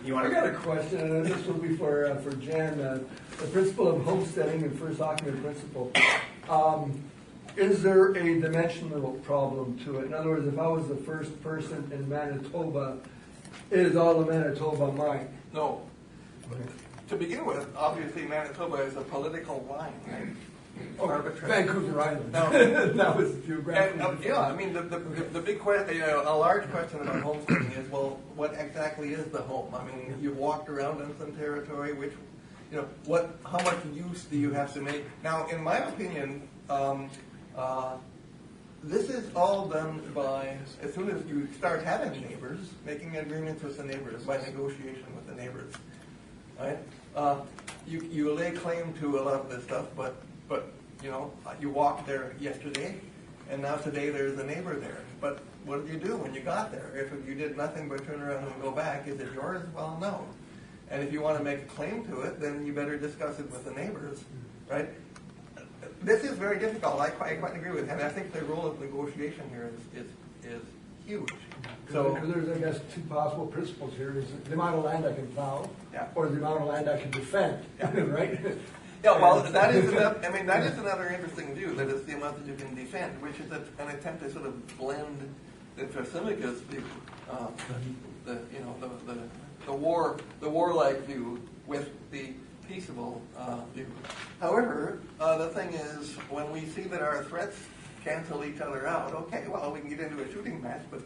You want I got a question, and this will be for Jan. The principle of homesteading and first occupant principle. Is there a dimensional problem to it? In other words, if I was the first person in Manitoba, is all of Manitoba mine? No. To begin with, obviously Manitoba is a political line, right? Arbitrary. Vancouver Island. No. That was geographical. And, yeah, I mean, the big question, a large question about homesteading is, well, what exactly is the home? I mean, you've walked around in some territory, which, how much use do you have to make? Now, in my opinion, this is all done by, as soon as you start having neighbors, making agreements with the neighbors, by negotiation with the neighbors, right? You lay claim to a lot of this stuff, but you walked there yesterday, and now today there's a neighbor there. But what did you do when you got there? If you did nothing but turn around and go back, is it yours? Well, no. And if you want to make a claim to it, then you better discuss it with the neighbors, right? This is very difficult. I quite agree with him. I think the role of negotiation here is huge. So there's, I guess, two possible principles here: is the amount of land I can plow, yeah, or the amount of land I can defend, yeah. right? Yeah, well, that is another interesting view, that it's the amount that you can defend, which is an attempt to sort of blend the Thrasymachus view, the warlike view with the peaceable view. However, the thing is, when we see that our threats cancel each other out, okay, well, we can get into a shooting match, but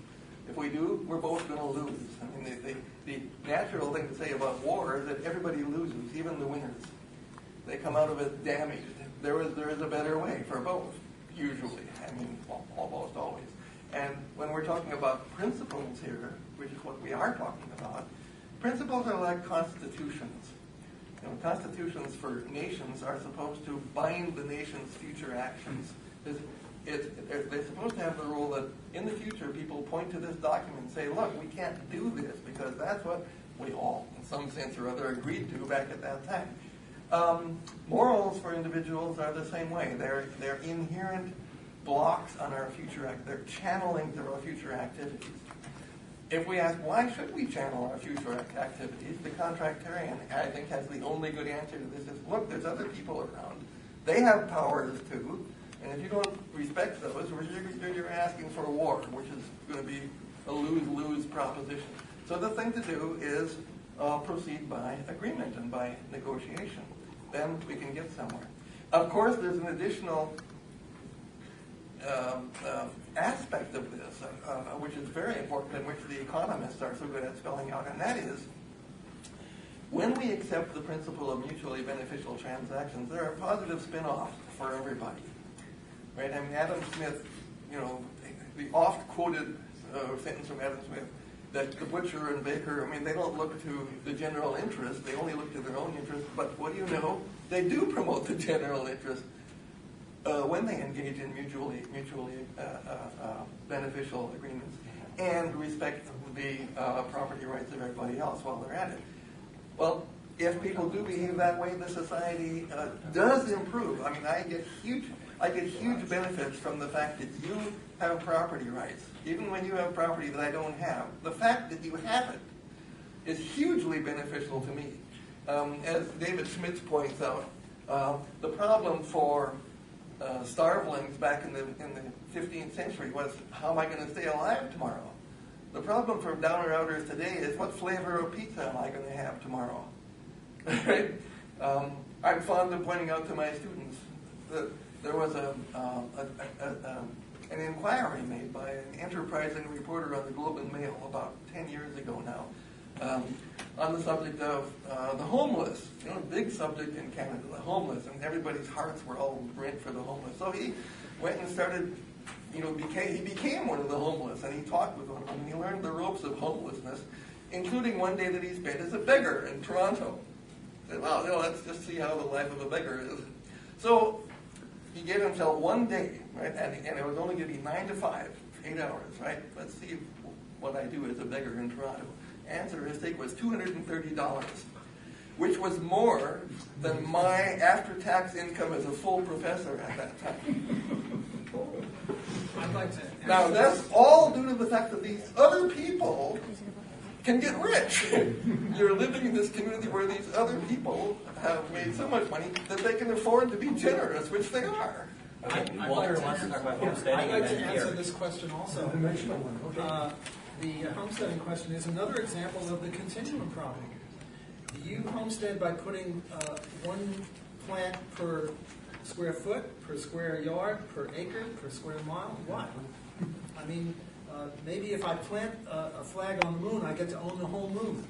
if we do, we're both going to lose. I mean, the natural thing to say about war is that everybody loses, even the winners. They come out of it damaged. There is a better way for both, usually. I mean, almost always. And when we're talking about principles here, which is what we are talking about, principles are like constitutions. Constitutions for nations are supposed to bind the nation's future actions. They're supposed to have the rule that in the future people point to this document and say, look, we can't do this because that's what we all, in some sense or other, agreed to back at that time. Morals for individuals are the same way. They're inherent blocks on our future they're channeling to our future activities. If we ask, why should we channel our future activities, the contractarian, I think, has the only good answer to this is, look, there's other people around. They have powers too, and if you don't respect those, you're asking for a war, which is going to be a lose-lose proposition. So the thing to do is proceed by agreement and by negotiation. Then we can get somewhere. Of course, there's an additional aspect of this, which is very important and which the economists are so good at spelling out, and that is, when we accept the principle of mutually beneficial transactions, there are positive spin-offs for everybody. Right? I mean, Adam Smith, the oft-quoted sentence from Adam Smith, that the butcher and baker, I mean, they don't look to the general interest, they only look to their own interest, but what do you know? They do promote the general interest when they engage in mutually beneficial agreements and respect the property rights of everybody else while they're at it. Well, if people do behave that way, the society does improve. I mean, I get huge benefits from the fact that you have property rights, even when you have property that I don't have. The fact that you have it is hugely beneficial to me. As David Schmitz points out, the problem for starvelings back in the 15th century was, how am I going to stay alive tomorrow? The problem for downer-outers today is, what flavor of pizza am I going to have tomorrow? Right? I'm fond of pointing out to my students that there was an inquiry made by an enterprising reporter on the Globe and Mail about 10 years ago now, on the subject of the homeless. Big subject in Canada, the homeless, and everybody's hearts were all rent for the homeless. So he went and started, he became one of the homeless, and he talked with one of them, and he learned the ropes of homelessness, including one day that he spent as a beggar in Toronto. And, wow, let's just see how the life of a beggar is. So he gave himself one day, right, and it was only going to be 9 to 5, 8 hours, right? Let's see what I do as a beggar in Toronto. Answer, his take was $230, which was more than my after-tax income as a full professor at that time. I'd like to. Now, that's all due to the fact that these other people can get rich. You're living in this community where these other people have made so much money that they can afford to be generous, which they are. Walter wants to talk about homesteading. I'd like and to then answer Pierre. this question also. Dimensional one, okay. The homesteading question is another example of the continuum problem. Do you homestead by putting one plant per square foot, per square yard, per acre, per square mile? What? I mean, maybe if I plant a flag on the moon, I get to own the whole moon.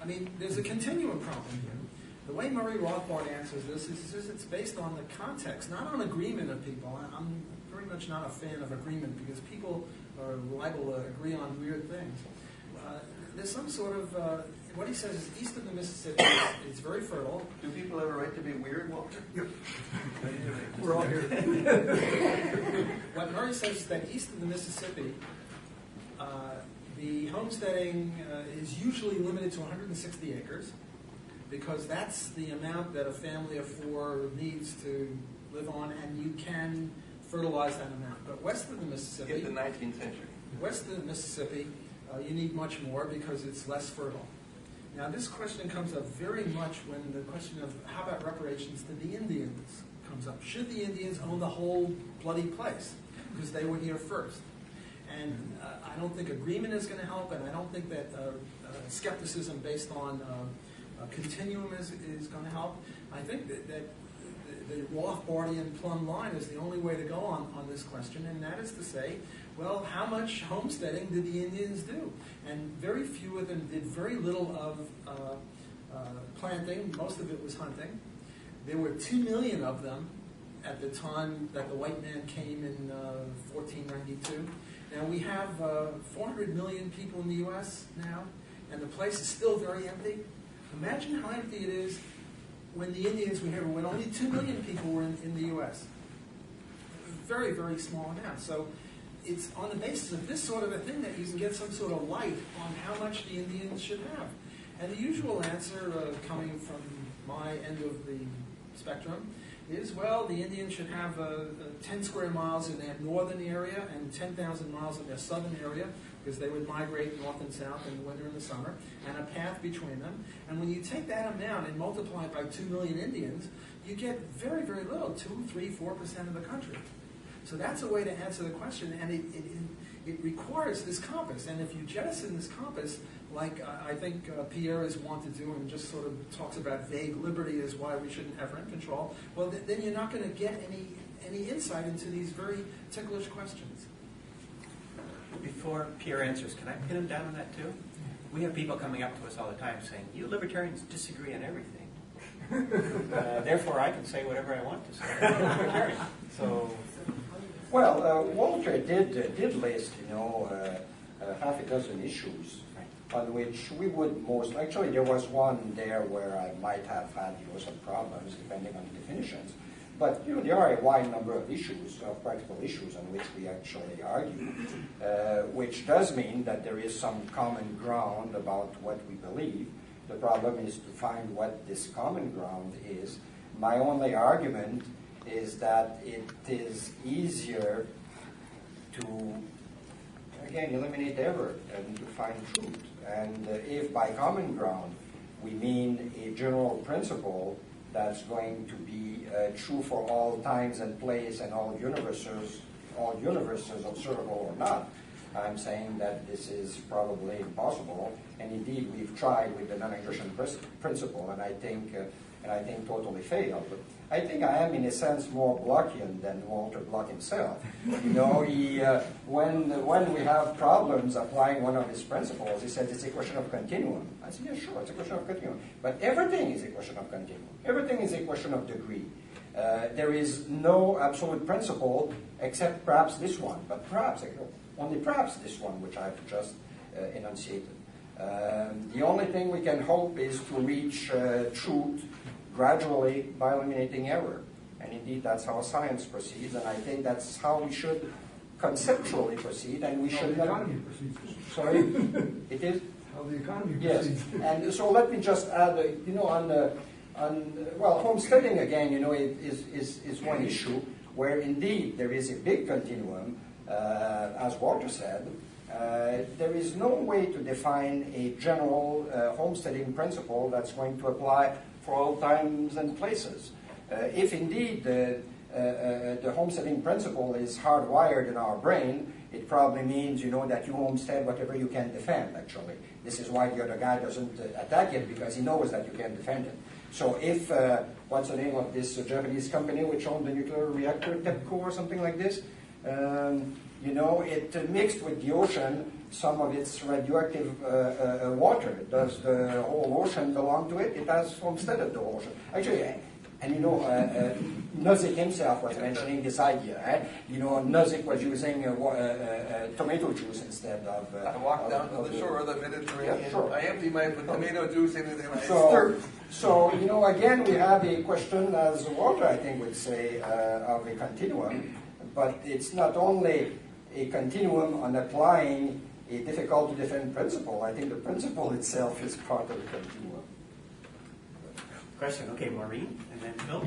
I mean, there's a continuum problem here. The way Murray Rothbard answers this is it's based on the context, not on agreement of people. I'm very much not a fan of agreement because people are liable to agree on weird things. There's some sort of, what he says is east of the Mississippi, it's very fertile. Do people have a right to be weird, Walter? We're all here. What Murray says is that east of the Mississippi, the homesteading is usually limited to 160 acres because that's the amount that a family of four needs to live on, and you can fertilize that amount. But west of the Mississippi, In the 19th century. west of the Mississippi, you need much more because it's less fertile. Now, this question comes up very much when the question of how about reparations to the Indians comes up. Should the Indians own the whole bloody place because they were here first? And I don't think agreement is going to help, and I don't think that skepticism based on a continuum is going to help. I think that the Rothbardian plumb line is the only way to go on this question, and that is to say, well, how much homesteading did the Indians do? And very few of them did very little of planting. Most of it was hunting. There were 2 million of them at the time that the white man came in 1492. Now we have 400 million people in the U.S. now, and the place is still very empty. Imagine how empty it is when the Indians were here, when only 2 million people were in the U.S. Very, very small amount. So it's on the basis of this sort of a thing that you can get some sort of light on how much the Indians should have. And the usual answer coming from my end of the spectrum is, well, the Indians should have 10 square miles in their northern area and 10,000 miles in their southern area, because they would migrate north and south in the winter and the summer, and a path between them. And when you take that amount and multiply it by 2 million Indians, you get very, very little, 2, 3, 4% of the country. So that's a way to answer the question, and it requires this compass. And if you jettison this compass, like I think Pierre is wont to do, and just sort of talks about vague liberty as why we shouldn't have rent control, well, then you're not going to get any insight into these very ticklish questions. Before Pierre answers, can I pin him down on that too? We have people coming up to us all the time saying, you libertarians disagree on everything. Therefore, I can say whatever I want to say. I'm a libertarian. So, well, Walter did list, half a dozen issues on which we would most, actually there was one there where I might have had, some problems depending on the definitions. But, there are a wide number of issues, of practical issues on which we actually argue, which does mean that there is some common ground about what we believe. The problem is to find what this common ground is. My only argument is that it is easier to, again, eliminate error and to find truth. And if by common ground we mean a general principle that's going to be true for all times and place and all universes observable or not, I'm saying that this is probably impossible. And indeed, we've tried with the non-aggression principle, and I think totally failed. But I think I am, in a sense, more Blockian than Walter Block himself. He when we have problems applying one of his principles, he says it's a question of continuum. I said, yeah, sure, it's a question of continuum. But everything is a question of continuum. Everything is a question of degree. There is no absolute principle except perhaps this one, but perhaps, only perhaps this one, which I've just enunciated. The only thing we can hope is to reach truth gradually by eliminating error. And indeed, that's how science proceeds, and I think that's how we should conceptually proceed, and we should... the economy proceeds. Sorry? It is? How the economy Yes. proceeds. And so let me just add, homesteading, again, is one issue where indeed there is a big continuum, as Walter said, there is no way to define a general homesteading principle that's going to apply for all times and places. If indeed the homesteading principle is hardwired in our brain, it probably means, that you homestead whatever you can defend, actually. This is why the other guy doesn't attack it, because he knows that you can defend it. So if, what's the name of this Japanese company which owned the nuclear reactor, TEPCO or something like this, it mixed with the ocean some of its radioactive water. Does the whole ocean belong to it? It has homesteaded the ocean. Actually, and Nozick himself was mentioning this idea. Nozick was using tomato juice instead of... I walk down to the shore of the Mediterranean. Yeah, sure. I empty my tomato juice in it and I stir. So, again, we have a question, as Walter, I think, would say, of a continuum. But it's not only a continuum on applying a difficult-to-defend principle. I think the principle itself is part of the continuum. Question. Okay, Maureen, and then Phil.